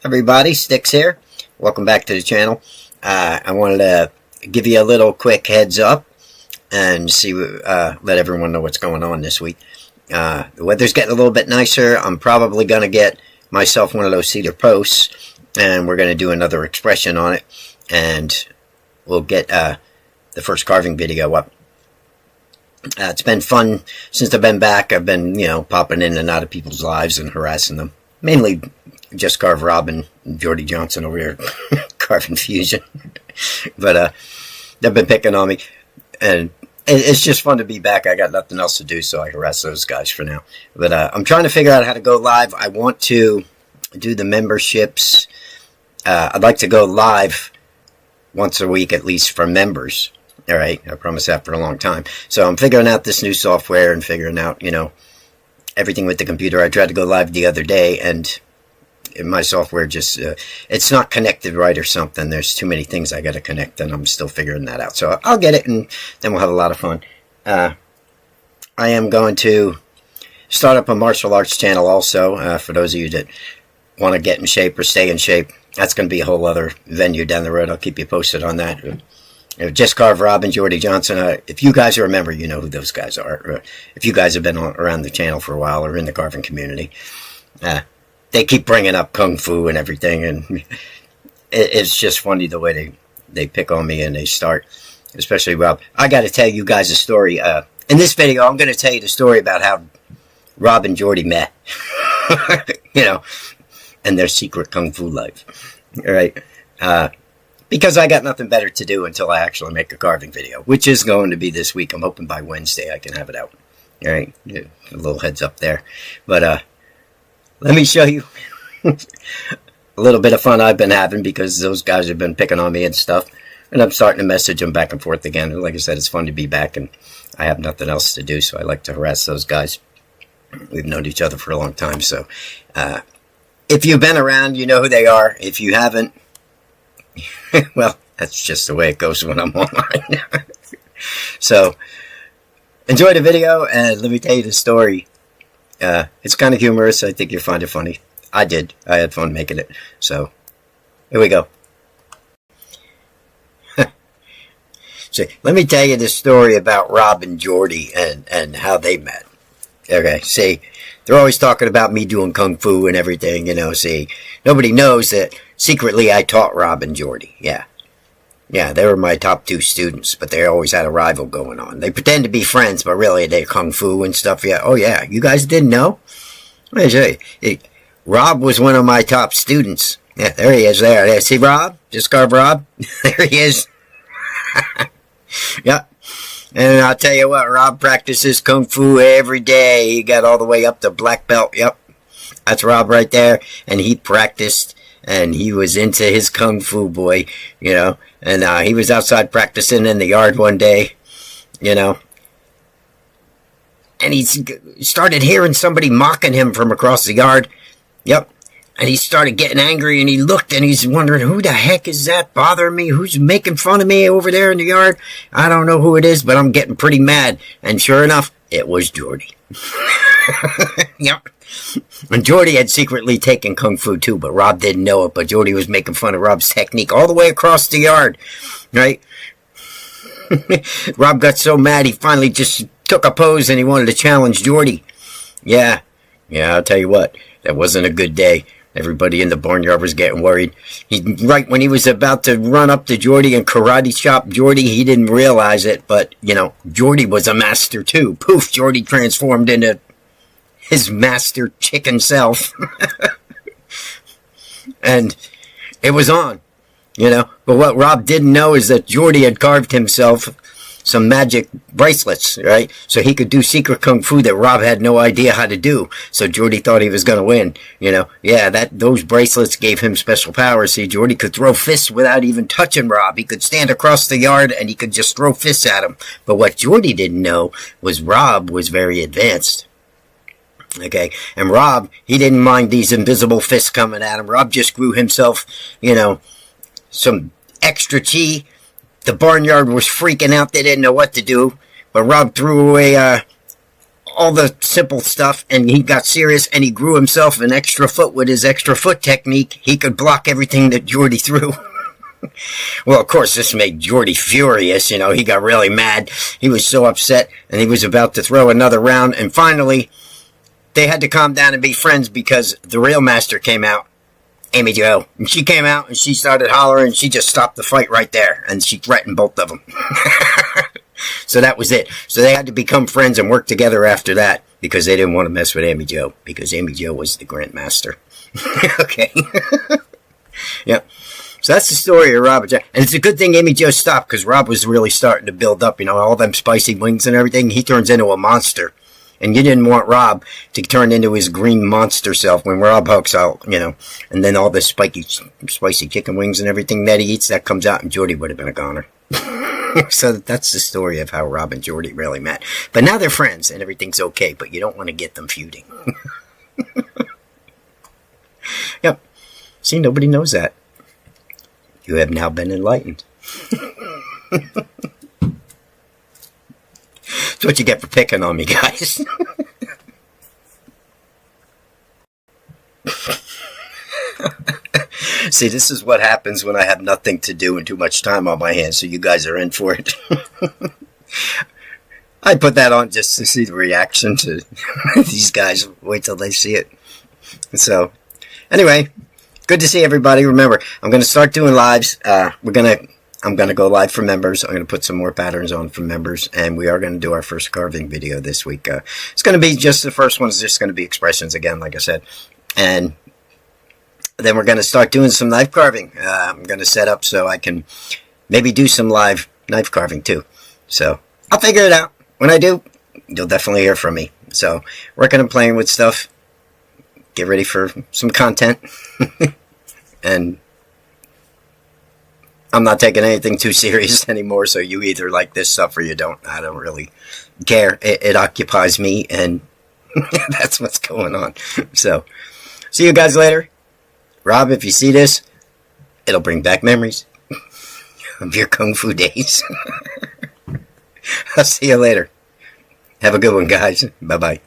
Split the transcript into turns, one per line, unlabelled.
Everybody, Sticks here. Welcome back to the channel. I wanted to give you a little quick heads up and let everyone know what's going on this week. The weather's getting a little bit nicer. I'm probably going to get myself one of those cedar posts, and we're going to do another expression on it, and we'll get the first carving video up. It's been fun since I've been back. I've been, popping in and out of people's lives and harassing them. Mainly just Carve Rob and Jordy Johnson over here carving fusion. But they've been picking on me. And it's just fun to be back. I got nothing else to do, so I harass those guys for now. But I'm trying to figure out how to go live. I want to do the memberships. I'd like to go live once a week at least for members. All right, I promised that for a long time. So I'm figuring out this new software and figuring out, everything with the computer. I tried to go live the other day, and my software just, it's not connected right or something. There's too many things I got to connect, and I'm still figuring that out. So I'll get it, and then we'll have a lot of fun. I am going to start up a martial arts channel also, for those of you that want to get in shape or stay in shape. That's going to be a whole other venue down the road. I'll keep you posted on that. Just Carve Rob and Jordy Johnson. If you guys remember, you know who those guys are. If you guys have been around the channel for a while or in the carving community, they keep bringing up Kung Fu and everything, and it's just funny the way they pick on me and they start, especially Rob. I got to tell you guys a story. In this video, I'm going to tell you the story about how Rob and Jordy met, and their secret Kung Fu life. All right. Because I got nothing better to do until I actually make a carving video, which is going to be this week. I'm hoping by Wednesday I can have it out. All right, a little heads up there. But let me show you a little bit of fun I've been having, because those guys have been picking on me and stuff. And I'm starting to message them back and forth again. Like I said, it's fun to be back, and I have nothing else to do, so I like to harass those guys. We've known each other for a long time, so if you've been around, you know who they are. If you haven't, well, that's just the way it goes when I'm online. So, enjoy the video, and let me tell you the story. It's kind of humorous. I think you'll find it funny. I did. I had fun making it. So, here we go. So, let me tell you the story about Rob and Jordy and how they met. Okay, see, they're always talking about me doing Kung Fu and everything, see. Nobody knows that secretly I taught Rob and Jordy, yeah. Yeah, they were my top 2 students, but they always had a rival going on. They pretend to be friends, but really they're Kung Fu and stuff, yeah. Oh, yeah, you guys didn't know? Let me show you. Rob was one of my top students. Yeah, there he is there. See Rob? Just Carve Rob? There he is. Yeah. And I'll tell you what, Rob practices Kung Fu every day. He got all the way up to black belt. Yep. That's Rob right there. And he practiced, and he was into his Kung Fu, boy, And he was outside practicing in the yard one day, And he started hearing somebody mocking him from across the yard. Yep. And he started getting angry, and he looked, and he's wondering, who the heck is that bothering me? Who's making fun of me over there in the yard? I don't know who it is, but I'm getting pretty mad. And sure enough, it was Jordy. Yep. And Jordy had secretly taken Kung Fu too, but Rob didn't know it. But Jordy was making fun of Rob's technique all the way across the yard, right? Rob got so mad, he finally just took a pose, and he wanted to challenge Jordy. Yeah, I'll tell you what, that wasn't a good day. Everybody in the barnyard was getting worried. Right when he was about to run up to Jordy and karate chop Jordy, he didn't realize it, but, Jordy was a master too. Poof, Jordy transformed into his master chicken self. And it was on, But what Rob didn't know is that Jordy had carved himself some magic bracelets, right? So he could do secret Kung Fu that Rob had no idea how to do. So Jordy thought he was going to win, Yeah, those bracelets gave him special powers. See, Jordy could throw fists without even touching Rob. He could stand across the yard, and he could just throw fists at him. But what Jordy didn't know was Rob was very advanced. Okay, and Rob, he didn't mind these invisible fists coming at him. Rob just grew himself, some extra chi. The barnyard was freaking out. They didn't know what to do. But Rob threw away all the simple stuff, and he got serious, and he grew himself an extra foot with his extra foot technique. He could block everything that Jordy threw. Well, of course, this made Jordy furious. You know, he got really mad. He was so upset, and he was about to throw another round, and finally, they had to calm down and be friends because the real master came out, Amy Jo. And she came out, and she started hollering, and she just stopped the fight right there, and she threatened both of them. So that was it. So they had to become friends and work together after that because they didn't want to mess with Amy Jo because Amy Jo was the Grandmaster. Okay. Yeah. So that's the story of Rob and Jack. And it's a good thing Amy Jo stopped because Rob was really starting to build up, you know, all them spicy wings and everything. He turns into a monster. And you didn't want Rob to turn into his green monster self when Rob hooks out, you know. And then all the spicy chicken wings and everything that he eats, that comes out, and Jordy would have been a goner. So that's the story of how Rob and Jordy really met. But now they're friends, and everything's okay, but you don't want to get them feuding. Yep. See, nobody knows that. You have now been enlightened. That's what you get for picking on me, guys. See, this is what happens when I have nothing to do and too much time on my hands, so you guys are in for it. I put that on just to see the reaction to these guys. Wait till they see it. So, anyway, good to see everybody. Remember, I'm going to start doing lives. I'm going to go live for members. I'm going to put some more patterns on for members, and we are going to do our first carving video this week. It's going to be just the first one is just going to be expressions again, like I said. And then we're going to start doing some knife carving. I'm going to set up so I can maybe do some live knife carving too. So I'll figure it out. When I do, you'll definitely hear from me. So working and playing with stuff. Get ready for some content. And I'm not taking anything too serious anymore, so you either like this stuff or you don't. I don't really care. It occupies me, and that's what's going on. So, see you guys later. Rob, if you see this, it'll bring back memories of your Kung Fu days. I'll see you later. Have a good one, guys. Bye-bye.